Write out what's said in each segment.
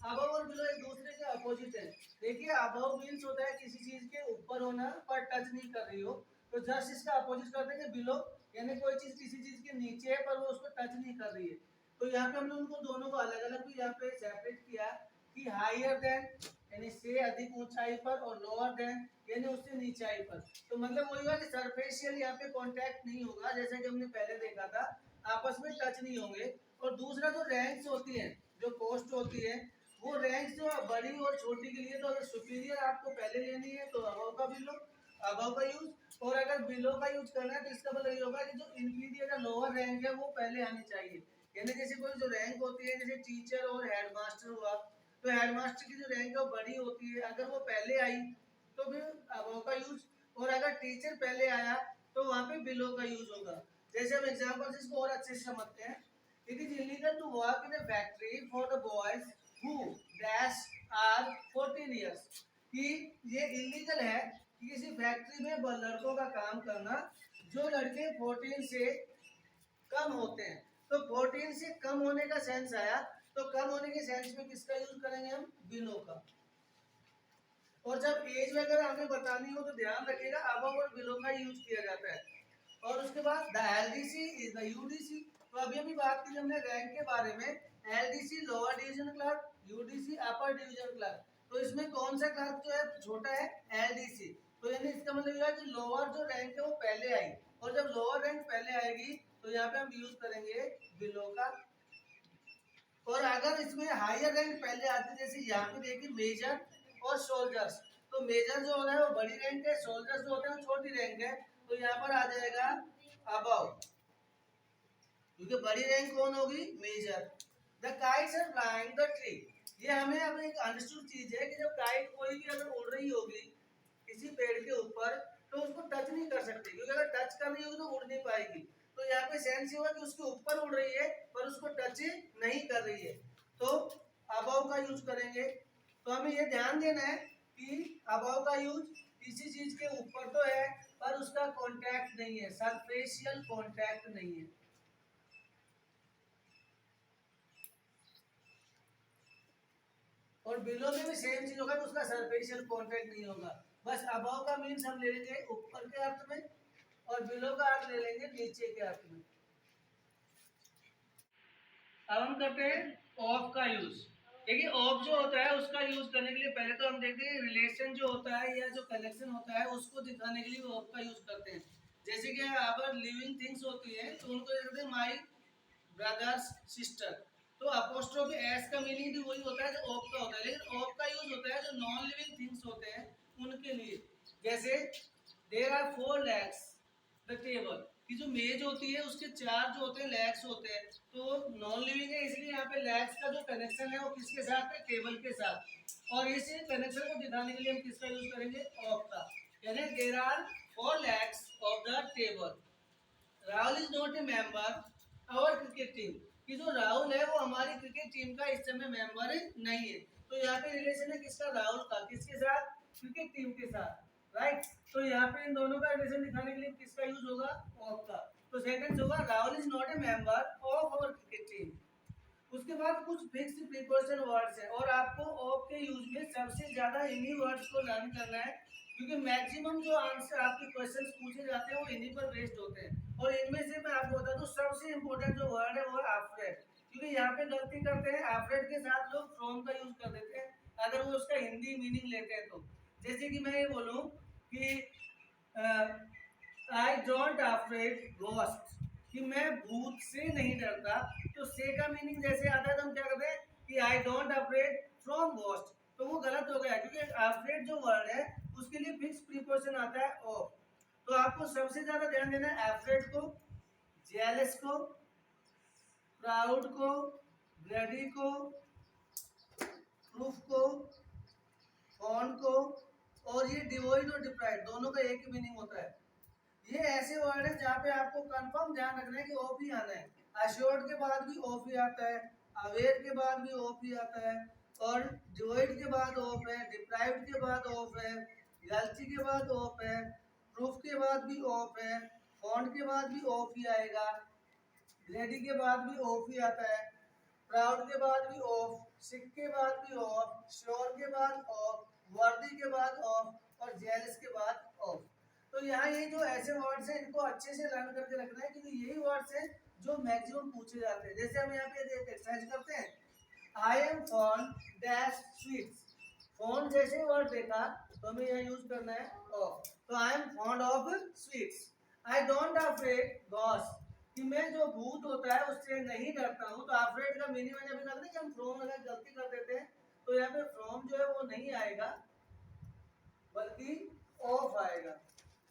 Above और below एक दूसरे के अपोजिट है। देखिए अबव मीन्स होता है किसी चीज के ऊपर होना पर टच नहीं कर रही हो, तो जस्ट इसका अपोजिट करते हैं बिलो, यानी कोई चीज किसी चीज के नीचे है पर वो उसको टच नहीं कर रही है। तो यहाँ पे हमने उनको दोनों को अलग अलग भी यहाँ पे सेपरेट किया कि हायर देन यानी से अधिक ऊंचाई पर, और लोअर देन यानी उससे नीचाई पर। तो मतलब वही हुआ कि सरफेशियल यहाँ पे कांटेक्ट नहीं होगा, जैसे कि हमने पहले देखा था, आपस में टच नहीं होंगे। और दूसरा जो रैंक्स होती है, जो पोस्ट होती है, वो रैंक्स जो बड़ी और छोटी के लिए, तो अगर सुपीरियर आपको पहले लेनी है तो अबव का बिलो, अबव का यूज, और अगर बिलो का यूज करना है तो इसका मतलब ये होगा कि जो इंफीरियर या लोअर रैंक है वो पहले आनी चाहिए। यानी जैसे कोई जो रैंक होती है, जैसे टीचर और हेडमास्टर हुआ, तो हेडमास्टर की जो रैंक है वो बड़ी होती है, अगर वो पहले आई तो फिर अबव का यूज, और अगर टीचर पहले आया तो वहां पे बिलो का यूज होगा। जैसे हम एग्जांपल से इसको और अच्छे से समझते हैं। It is illegal to work in a factory for the boys who dash are 14 years, कि ये इलीगल है कि किसी फैक्ट्री में लड़कों का काम करना जो लड़के 14 से कम होते हैं। तो 14 से कम होने का सेंस आया, तो कम होने के सेंस में किसका यूज करेंगे हम, बिलो का। और जब एज वगैरह हमें बतानी हो तो ध्यान रखिएगा अबव और बिलो का यूज किया जाता है। और उसके बाद the LDC is the UDC. तो अभी अभी बात की हमने रैंक के बारे में, LDC lower division clerk, UDC upper division clerk. तो इसमें कौन सा क्लर्क जो है छोटा है, एलडीसी। तो यानी इसका मतलब यह है कि लोअर जो रैंक है वो पहले आई, और जब लोअर रैंक पहले आएगी तो यहाँ पे हम यूज करेंगे बिलो का। और अगर इसमें हायर रैंक पहले आती, जैसे यहाँ पे देखिए मेजर और सोल्जर्स, तो मेजर जो हो रहा है वो बड़ी रैंक है, सोल्जर्स जो होते हैं वो छोटी रैंक है, तो यहाँ पर आ जाएगा अबव, क्योंकि बड़ी रैंक कौन होगी, major. The kites are flying the tree. ये हमें अब एक अंडरस्टूड चीज है कि जब काइट कोई भी अगर उड़ रही होगी किसी पेड़ के ऊपर, तो उसको टच नहीं कर सकती, क्योंकि अगर टच कर रही होगी तो उड़ नहीं पाएगी। तो यहाँ पे सेंस ये हुआ कि उसके ऊपर उड़ रही है पर उसको टच नहीं कर रही है, तो अबव का यूज करेंगे। तो हमें ये ध्यान देना है कि अबव का यूज किसी चीज के ऊपर तो है पर उसका कांटेक्ट नहीं है, सरफेशियल कांटेक्ट नहीं है। और बिलो में भी सेम चीज होगा, तो उसका सरफेशियल कांटेक्ट नहीं होगा। बस अबव का मीन्स हम ले लेंगे ऊपर के अर्थ में, और बिलो का अर्थ ले लेंगे नीचे के अर्थ में। अब हम करते हैं ऑफ का यूज। देखिए ऑफ जो होता है उसका यूज करने के लिए पहले तो हम देखते हैं रिलेशन जो होता है या जो कनेक्शन होता है उसको दिखाने के लिए ऑफ का यूज करते हैं। जैसे कि अगर लिविंग थिंग्स होती है तो उनको कहते हैं माई ब्रदर्स सिस्टर, तो अपोस्ट्रोफी एस का मीनिंग भी वही होता है जो ऑफ का होता है, लेकिन ऑफ का यूज होता है जो नॉन लिविंग थिंग्स होते हैं उनके लिए। जैसे there are 4 legs the table, की जो मेज होती है उसके 4 जो होते हैं लेग्स होते हैं, तो नॉन लिविंग है इसलिए यहाँ पे लेग्स का जो कनेक्शन है वो किसके साथ है, टेबल के साथ। और इस कनेक्शन को दिखाने के लिए हम किसका यूज करेंगे, ऑफ का। यानी there are 4 legs of the table, Rahul is not a member our cricket team, कि जो राहुल है वो हमारी क्रिकेट टीम का इस समय मेंबर नहीं है। तो यहाँ पे रिलेशन है किसका, राहुल का, किसके साथ, क्रिकेट टीम के साथ, राइट। तो यहाँ पे इन दोनों का रिलेशन दिखाने के लिए किसका यूज होगा, ऑफ का। तो सेंटेंस होगा Rahul is not a member of our cricket team. उसके बाद कुछ फिक्स प्रीपोजिशन वर्ड्स है, और आपको ऑफ के यूज में सबसे ज्यादा इन्हीं वर्ड्स को लर्न करना है, क्योंकि मैक्सिमम जो आंसर आपके क्वेश्चंस पूछे जाते हैं वो इन्हीं पर बेस्ड होते हैं। और इनमें से मैं आपको बता दूं सबसे इंपॉर्टेंट जो वर्ड है वो है आफ्रेड, क्योंकि यहाँ पे गलती करते हैं आफ्रेड के साथ लोग फ्रॉम का यूज कर देते हैं अगर वो उसका हिंदी मीनिंग लेते हैं तो। जैसे कि मैं ये बोलूँ कि आई डोंट अफ्रेड घोस्ट, कि मैं भूत से नहीं डरता, तो से का मीनिंग जैसे आता है तो हम क्या करते हैं कि I don't afraid from ghost, तो वो गलत हो गया, क्योंकि अफ्रेड जो वर्ड है उसके लिए फिक्स प्रीपोजिशन आता है ऑफ। तो आपको सबसे ज्यादा ध्यान देना है अफ्रेड को, जेलस को, प्राउड को, ग्रेडी को, प्रूफ को, फॉन को, और ये डिवोइड और डिप्राइड दोनों का एक ही मीनिंग होता है। ये ऐसे वर्ड है जहाँ पे आपको कंफर्म ध्यान रखना है कि ऑफ ही आना है। अश्योर्ड के बाद भी ऑफ ही आता है, अवेयर के बाद भी ऑफ ही आता है, और डिवोइड के बाद ऑफ है, डिप्राइव्ड के बाद ऑफ है, गलती के बाद ऑफ है, प्रूफ के बाद भी ऑफ है, फॉन्ट के बाद भी ऑफ ही आएगा, ग्रेडी के बाद भी ऑफ ही आता है, प्राउड के बाद भी ऑफ, सिक के बाद भी ऑफ, श्योर के बाद ऑफ, वर्दी के बाद ऑफ और जेलस के बाद ऑफ। तो यहाँ ये जो ऐसे वर्ड्स हैं इनको अच्छे से लर्न करके रखना है क्योंकि यही वर्ड्स हैं जो मैक्सिमम पूछे जाते हैं। जैसे हम यहाँ पे एक्सरसाइज करते हैं, I am fond dash sweets. Fond जैसे वर्ड देखा तो हमें यहाँ यूज करना है ऑफ, तो I am fond of sweets. I don't afraid Gauss, कि मैं जो भूत होता है उससे नहीं डरता हूँ। तो अफ्रेड का मीनिंग मैंने अभी कहा था कि हम फ्रॉम अगर गलती कर देते हैं तो यहाँ पे फ्रॉम जो है वो नहीं आएगा बल्कि ऑफ आएगा।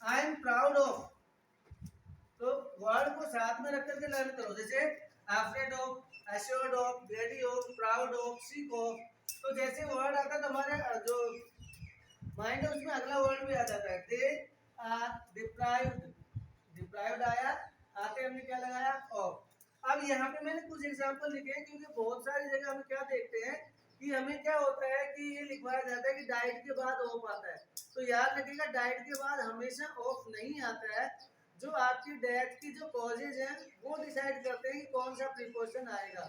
आई एम प्राउड ऑफ, तो वर्ड को साथ में रख करके लर्न करो, जैसे afraid of, assured of, ready of, proud of, sick of. तो जैसे वर्ड आता है तो हमारे जो माइंड है उसमें अगला वर्ड भी आ जाता है। दे आर डिप्राइव्ड, डिप्राइव्ड आया, आते हमने क्या लगाया ऑफ। अब यहाँ पे मैंने कुछ एग्जांपल लिखे हैं क्योंकि बहुत सारी जगह हम क्या देखते हैं कि हमें क्या होता है कि ये लिखवाया जाता है कि डाइट के बाद ऑफ आता है। तो याद रखिएगा डाइट के बाद हमेशा ऑफ नहीं आता है। जो आपकी डेथ की जो कॉजेज हैं वो डिसाइड करते हैं कि कौन सा प्रिकॉशन आएगा।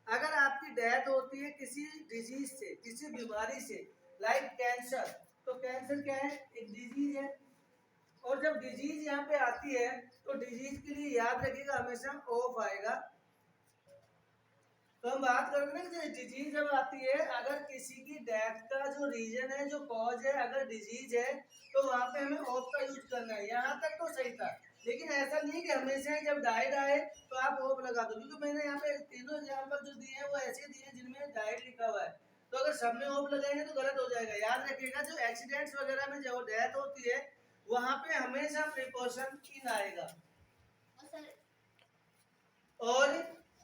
अगर आपकी डेथ होती है किसी डिजीज से, किसी बीमारी से, लाइक कैंसर, तो कैंसर क्या है, एक डिजीज है। और जब डिजीज यहाँ पे आती है तो डिजीज के लिए याद रखिएगा हमेशा ऑफ आएगा। तो हम बात करेंगे ना कि डिजीज जब आती है, अगर किसी की डेथ का जो रीजन है, जो कॉज है, अगर डिजीज है तो वहां पे हमें ऑफ का यूज करना है। यहाँ तक तो सही था, लेकिन ऐसा नहीं कि हमेशा ही जब डाइड आए तो आप ऑफ लगा दो, क्योंकि मैंने यहाँ पे तीनों एग्जाम्पल जो दिए हैं वो ऐसे दिए हैं जिनमें डाइड लिखा हुआ है। तो अगर सब में ऑफ लगाएंगे तो गलत हो जाएगा। याद रखिएगा जो एक्सीडेंट्स वगैरह में जो डेथ होती है वहां पे हमेशा प्रिकॉशन इन आएगा। और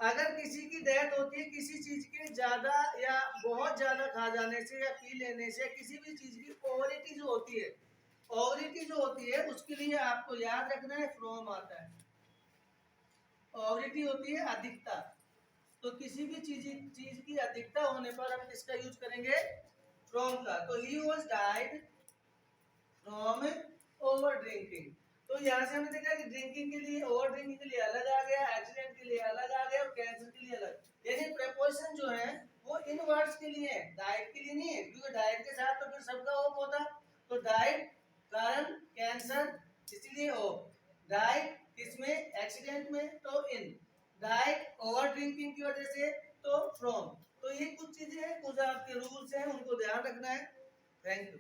अगर किसी की डेथ होती है किसी चीज के ज्यादा या बहुत ज्यादा खा जाने से या पी लेने से, किसी भी चीज की ओवरिटी जो होती है, ओवरिटी जो होती है उसके लिए आपको याद रखना है फ्रॉम आता है। ओवरिटी होती है अधिकता, तो किसी भी चीज की अधिकता होने पर हम किसका यूज करेंगे, फ्रॉम का। तो he was died from over drinking. तो यहाँ से हमने देखा कि ड्रिंकिंग के लिए, ओवर ड्रिंकिंग के लिए अलग आ गया, एक्सीडेंट के लिए अलग आ गया और कैंसर के लिए अलग। लेकिन प्रीपोजिशन जो है वो इन वर्ड्स के लिए है, डाइट के लिए नहीं है, क्योंकि डाइट के साथ तो फिर सबका ऑफ होता। तो डाइट कारण कैंसर इसलिए ऑफ, डाइट किसमें, एक्सीडेंट में, तो इन, डाइट ओवर ड्रिंकिंग की वजह से तो फ्रॉम। तो ये कुछ चीजें हैं, कुछ आपके रूल्स हैं, उनको ध्यान रखना है। Thank you.